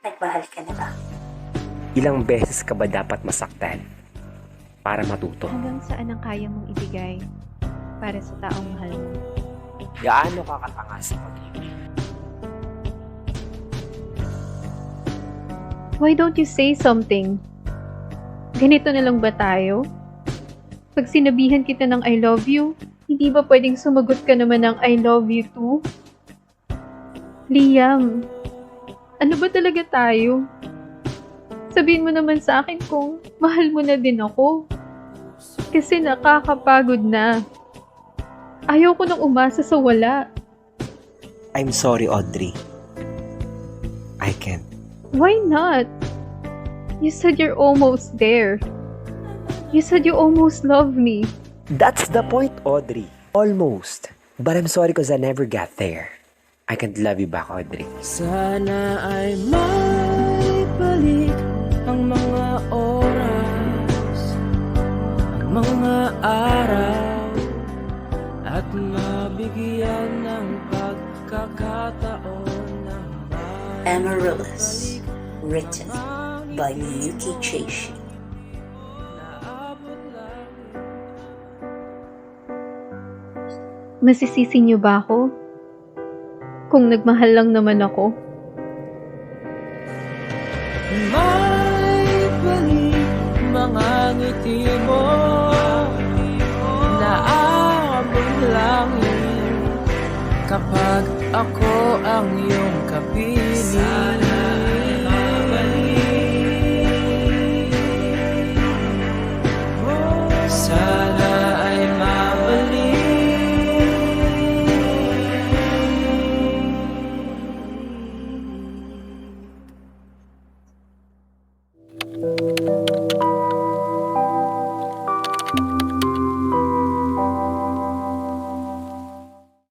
Nagmahal ka na ba? Ilang beses ka ba dapat masaktan para matuto? Hanggang saan ang kaya mong ibigay para sa taong mahal mo? Gaano ka katanga sa pag-ibig? Why don't you say something? Ganito na lang ba tayo? Pag sinabihan kita ng I love you, hindi ba pwedeng sumagot ka naman ng I love you too? Liam, ano ba talaga tayo? Sabihin mo naman sa akin kung mahal mo na din ako. Kasi nakakapagod na. Ayaw ko nang umasa sa wala. I'm sorry, Audrey. I can't. Why not? You said you're almost there. You said you almost love me. That's the point, Audrey. Almost. But I'm sorry because I never got there. I can't love you back, Audrey. Sana ay may balik ang mga oras, ang mga araw, at mabigyan ng pagkakataon ng Amaryllis, written by Miyuki Cheishi. Masisisi niyo ba ako? Kung nagmahal lang naman ako. may balik mga ngiti mo na abot langit kapag ako ang iyong kapiling. Sana ay mabalik.